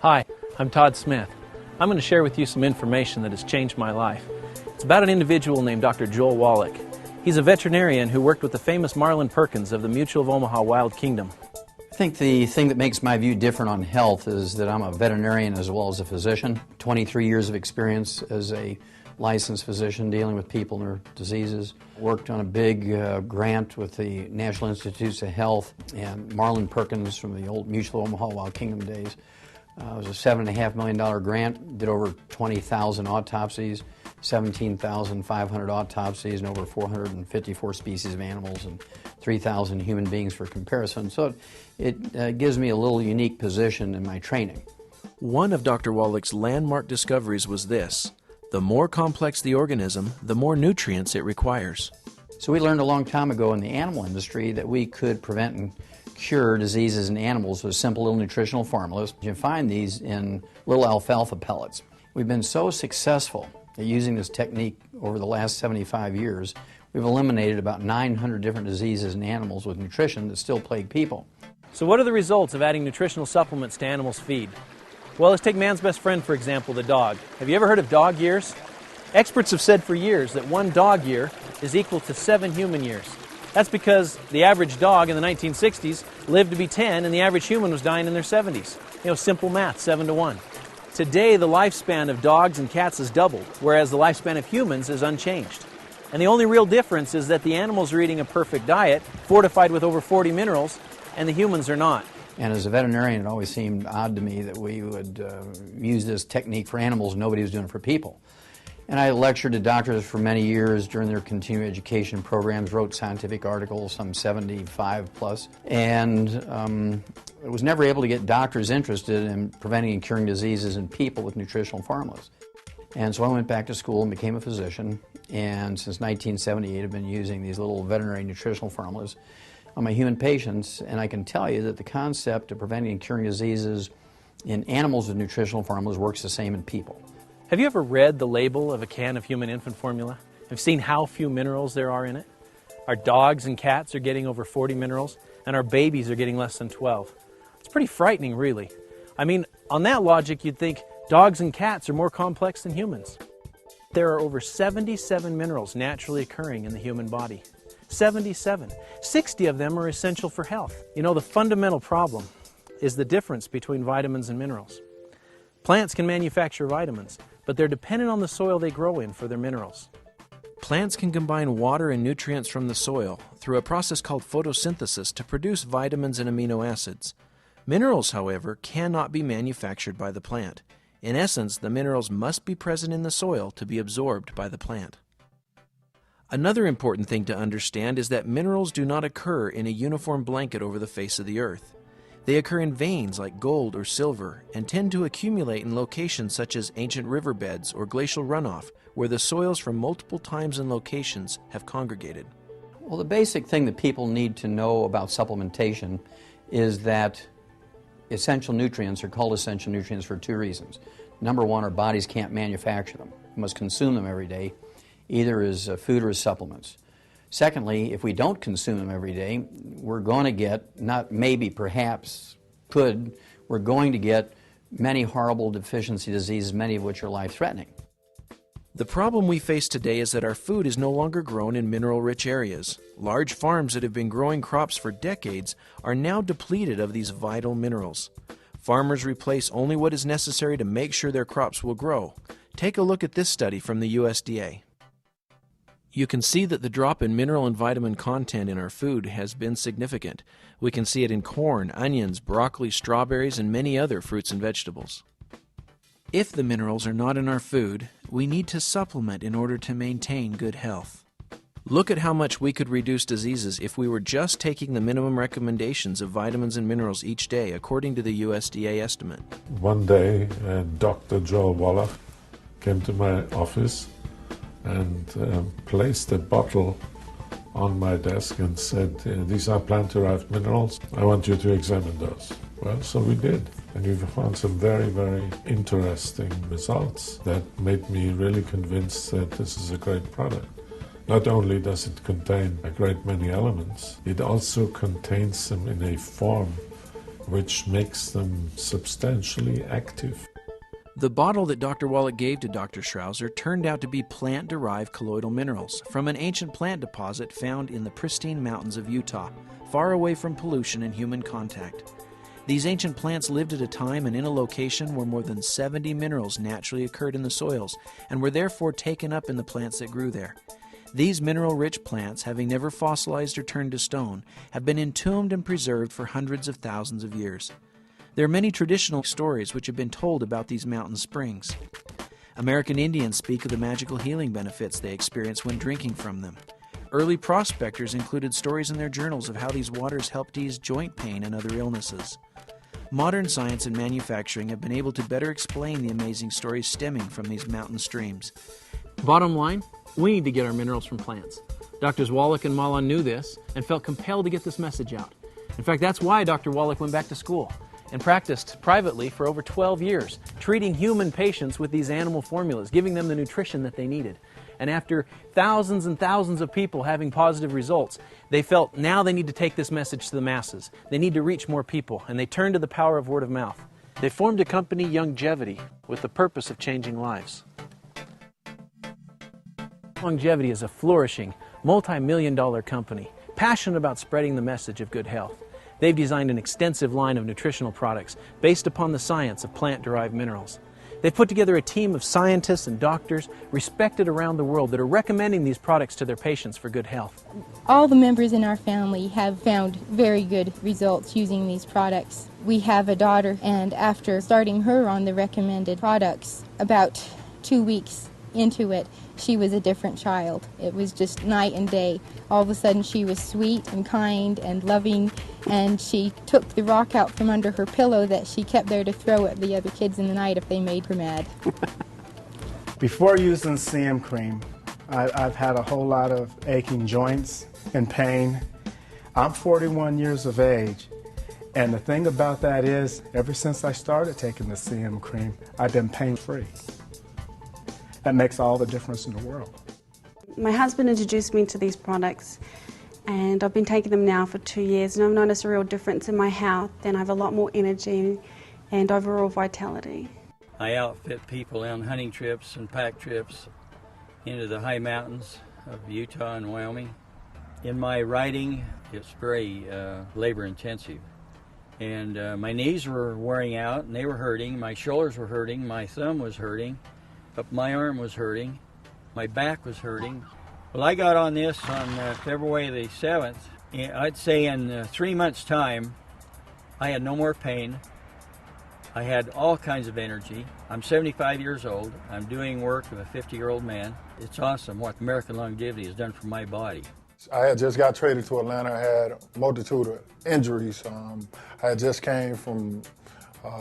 Hi, I'm Todd Smith. I'm going to share with you some information that has changed my life. It's about an individual named Dr. Joel Wallach. He's a veterinarian who worked with the famous Marlin Perkins of the Mutual of Omaha Wild Kingdom. I think the thing that makes my view different on health is that I'm a veterinarian as well as a physician. 23 years of experience as a licensed physician dealing with people and their diseases. Worked on a big grant with the National Institutes of Health and Marlin Perkins from the old Mutual of Omaha Wild Kingdom days. It was a $7.5 million grant, did over 20,000 autopsies, 17,500 autopsies, and over 454 species of animals and 3,000 human beings for comparison. So it gives me a little unique position in my training. One of Dr. Wallach's landmark discoveries was this: the more complex the organism, the more nutrients it requires. So we learned a long time ago in the animal industry that we could prevent and cure diseases in animals with simple little nutritional formulas. You find these in little alfalfa pellets. We've been so successful at using this technique over the last 75 years, we've eliminated about 900 different diseases in animals with nutrition that still plague people. So what are the results of adding nutritional supplements to animals' feed? Well, let's take man's best friend, for example, the dog. Have you ever heard of dog years? Experts have said for years that one dog year is equal to 7 human years. That's because the average dog in the 1960s lived to be 10 and the average human was dying in their 70s. You know, simple math, 7 to 1. Today, the lifespan of dogs and cats has doubled, whereas the lifespan of humans is unchanged. And the only real difference is that the animals are eating a perfect diet, fortified with over 40 minerals, and the humans are not. And as a veterinarian, it always seemed odd to me that we would use this technique for animals and nobody was doing it for people. And I lectured to doctors for many years during their continuing education programs, wrote scientific articles, some 75 plus, and I was never able to get doctors interested in preventing and curing diseases in people with nutritional formulas. And so I went back to school and became a physician, and since 1978 I've been using these little veterinary nutritional formulas on my human patients, and I can tell you that the concept of preventing and curing diseases in animals with nutritional formulas works the same in people. Have you ever read the label of a can of human infant formula? Have you seen how few minerals there are in it? Our dogs and cats are getting over 40 minerals, and our babies are getting less than 12. It's pretty frightening, really. I mean, on that logic, you'd think dogs and cats are more complex than humans. There are over 77 minerals naturally occurring in the human body. 77. 60 of them are essential for health. You know, the fundamental problem is the difference between vitamins and minerals. Plants can manufacture vitamins, but they're dependent on the soil they grow in for their minerals. Plants can combine water and nutrients from the soil through a process called photosynthesis to produce vitamins and amino acids. Minerals, however, cannot be manufactured by the plant. In essence, the minerals must be present in the soil to be absorbed by the plant. Another important thing to understand is that minerals do not occur in a uniform blanket over the face of the earth. They occur in veins like gold or silver and tend to accumulate in locations such as ancient riverbeds or glacial runoff, where the soils from multiple times and locations have congregated. Well, the basic thing that people need to know about supplementation is that essential nutrients are called essential nutrients for 2 reasons. Number one, our bodies can't manufacture them. We must consume them every day, either as food or as supplements. Secondly, if we don't consume them every day, we're going to get, not maybe, perhaps, we're going to get many horrible deficiency diseases, many of which are life-threatening. The problem we face today is that our food is no longer grown in mineral-rich areas. Large farms that have been growing crops for decades are now depleted of these vital minerals. Farmers replace only what is necessary to make sure their crops will grow. Take a look at this study from the USDA. You can see that the drop in mineral and vitamin content in our food has been significant. We can see it in corn, onions, broccoli, strawberries, and many other fruits and vegetables. If the minerals are not in our food, we need to supplement in order to maintain good health. Look at how much we could reduce diseases if we were just taking the minimum recommendations of vitamins and minerals each day, according to the USDA estimate. One day, Dr. Joel Wallach came to my office and placed a bottle on my desk and said, these are plant-derived minerals. I want you to examine those. Well, so we did. And we found some very, very interesting results that made me really convinced that this is a great product. Not only does it contain a great many elements, it also contains them in a form which makes them substantially active. The bottle that Dr. Wallach gave to Dr. Schrouser turned out to be plant-derived colloidal minerals from an ancient plant deposit found in the pristine mountains of Utah, far away from pollution and human contact. These ancient plants lived at a time and in a location where more than 70 minerals naturally occurred in the soils and were therefore taken up in the plants that grew there. These mineral-rich plants, having never fossilized or turned to stone, have been entombed and preserved for hundreds of thousands of years. There are many traditional stories which have been told about these mountain springs. American Indians speak of the magical healing benefits they experience when drinking from them. Early prospectors included stories in their journals of how these waters helped ease joint pain and other illnesses. Modern science and manufacturing have been able to better explain the amazing stories stemming from these mountain streams. Bottom line, we need to get our minerals from plants. Doctors Wallach and Malan knew this and felt compelled to get this message out. In fact, that's why Dr. Wallach went back to school and practiced privately for over 12 years, treating human patients with these animal formulas, giving them the nutrition that they needed. And after thousands and thousands of people having positive results, they felt now they need to take this message to the masses. They need to reach more people, and they turned to the power of word of mouth. They formed a company, Youngevity, with the purpose of changing lives. Youngevity is a flourishing, multi-million-dollar company, passionate about spreading the message of good health. They've designed an extensive line of nutritional products based upon the science of plant-derived minerals. They've put together a team of scientists and doctors respected around the world that are recommending these products to their patients for good health. All the members in our family have found very good results using these products. We have a daughter, and after starting her on the recommended products, about 2 weeks into it, she was a different child. It was just night and day. All of a sudden she was sweet and kind and loving, and she took the rock out from under her pillow that she kept there to throw at the other kids in the night if they made her mad. Before using CM cream, I've had a whole lot of aching joints and pain. I'm 41 years of age, and the thing about that is, ever since I started taking the CM cream, I've been pain-free. That makes all the difference in the world. My husband introduced me to these products, and I've been taking them now for 2 years, and I've noticed a real difference in my health, and I have a lot more energy and overall vitality. I outfit people on hunting trips and pack trips into the high mountains of Utah and Wyoming. In my riding, it's very labor intensive, and my knees were wearing out and they were hurting, my shoulders were hurting, my thumb was hurting, but my arm was hurting, my back was hurting. Well, I got on this on February the 7th. I'd say in 3 months' time, I had no more pain. I had all kinds of energy. I'm 75 years old. I'm doing work of a 50-year-old man. It's awesome what American Longevity has done for my body. I had just got traded to Atlanta. I had a multitude of injuries. I had just came from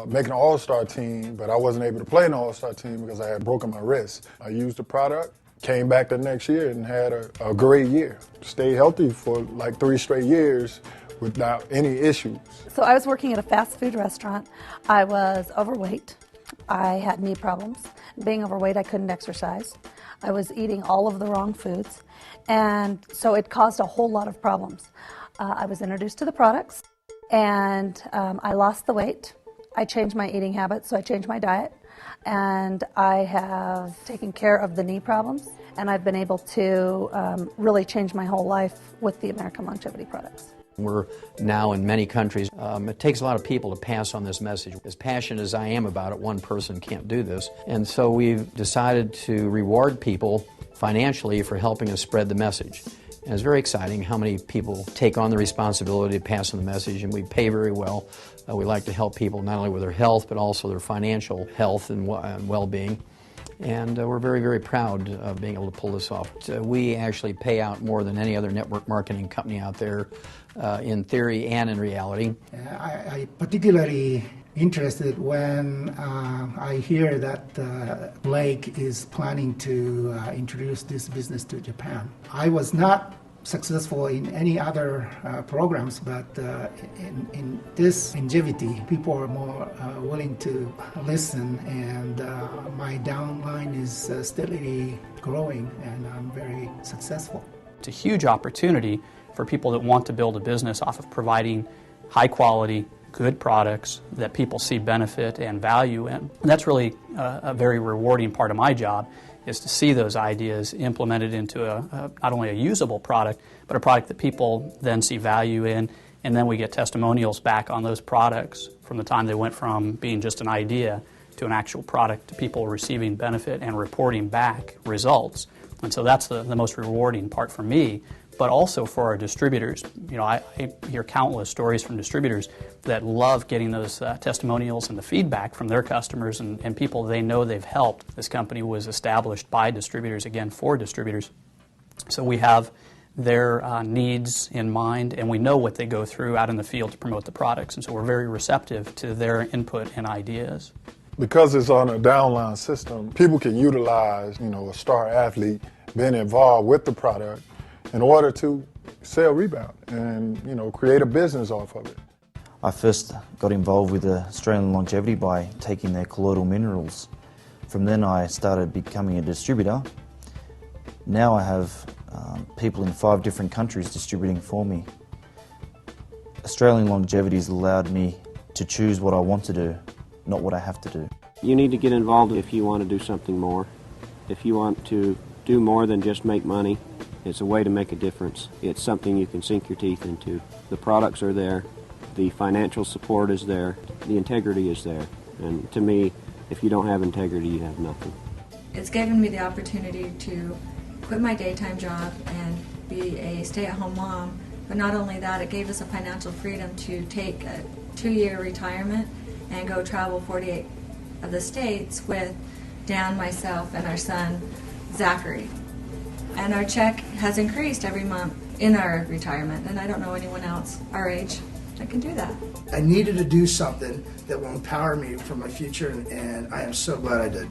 making an all-star team, but I wasn't able to play in the all-star team because I had broken my wrist. I used the product, came back the next year and had a great year. Stayed healthy for like 3 straight years without any issues. So I was working at a fast food restaurant. I was overweight. I had knee problems. Being overweight, I couldn't exercise. I was eating all of the wrong foods, and so it caused a whole lot of problems. I was introduced to the products, and I lost the weight. I changed my eating habits, so I changed my diet, and I have taken care of the knee problems, and I've been able to really change my whole life with the American Longevity products. We're now in many countries. It takes a lot of people to pass on this message. As passionate as I am about it, one person can't do this. And so we've decided to reward people financially for helping us spread the message. And it's very exciting how many people take on the responsibility to pass on the message, and we pay very well. We like to help people not only with their health, but also their financial health and well-being. And we're very, very proud of being able to pull this off. We actually pay out more than any other network marketing company out there, in theory and in reality. I particularly interested when I hear that Blake is planning to introduce this business to Japan. I was not successful in any other programs, but in this Youngevity, people are more willing to listen, and my downline is steadily growing, and I'm very successful. It's a huge opportunity for people that want to build a business off of providing high quality, good products that people see benefit and value in. And that's really a very rewarding part of my job, is to see those ideas implemented into not only a usable product, but a product that people then see value in, and then we get testimonials back on those products from the time they went from being just an idea to an actual product, to people receiving benefit and reporting back results. And so that's the most rewarding part for me, but also for our distributors. You know, I hear countless stories from distributors that love getting those testimonials and the feedback from their customers and people they know they've helped. This company was established by distributors, again, for distributors. So we have their needs in mind, and we know what they go through out in the field to promote the products, and so we're very receptive to their input and ideas. Because it's on a downline system, people can utilize, a star athlete being involved with the product in order to sell Rebound and, create a business off of it. I first got involved with Australian Longevity by taking their colloidal minerals. From then I started becoming a distributor. Now I have people in 5 different countries distributing for me. Australian Longevity has allowed me to choose what I want to do, not what I have to do. You need to get involved if you want to do something more. If you want to do more than just make money, it's a way to make a difference. It's something you can sink your teeth into. The products are there, the financial support is there, the integrity is there. And to me, if you don't have integrity, you have nothing. It's given me the opportunity to quit my daytime job and be a stay-at-home mom. But not only that, it gave us a financial freedom to take a 2-year retirement and go travel 48 of the states with Dan, myself, and our son, Zachary. And our check has increased every month in our retirement, and I don't know anyone else our age that can do that. I needed to do something that will empower me for my future, and I am so glad I did.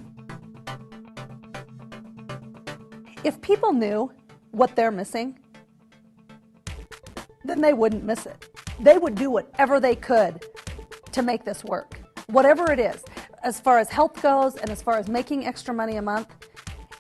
If people knew what they're missing, then they wouldn't miss it. They would do whatever they could to make this work, whatever it is. As far as health goes and as far as making extra money a month,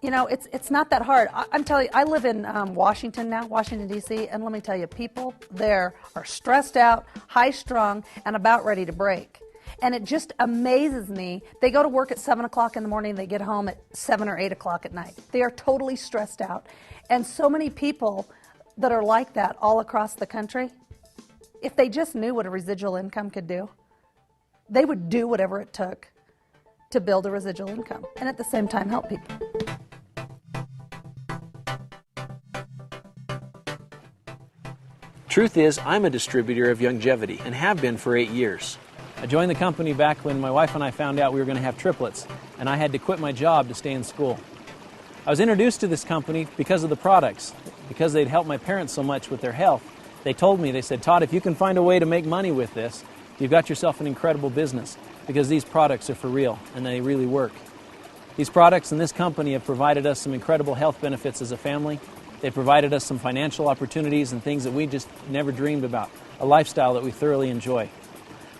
it's not that hard. I'm telling you, I live in Washington now, Washington, D.C., and let me tell you, people there are stressed out, high-strung, and about ready to break. And it just amazes me. They go to work at 7 o'clock in the morning, they get home at 7 or 8 o'clock at night. They are totally stressed out. And so many people that are like that all across the country, if they just knew what a residual income could do, they would do whatever it took to build a residual income and at the same time help people. Truth is, I'm a distributor of Youngevity and have been for 8 years. I joined the company back when my wife and I found out we were going to have triplets, and I had to quit my job to stay in school. I was introduced to this company because of the products, because they'd helped my parents so much with their health. They told me, they said, Todd, if you can find a way to make money with this, you've got yourself an incredible business, because these products are for real, and they really work. These products and this company have provided us some incredible health benefits as a family. They've provided us some financial opportunities and things that we just never dreamed about, a lifestyle that we thoroughly enjoy.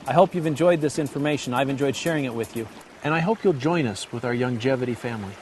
I hope you've enjoyed this information. I've enjoyed sharing it with you. And I hope you'll join us with our Youngevity family.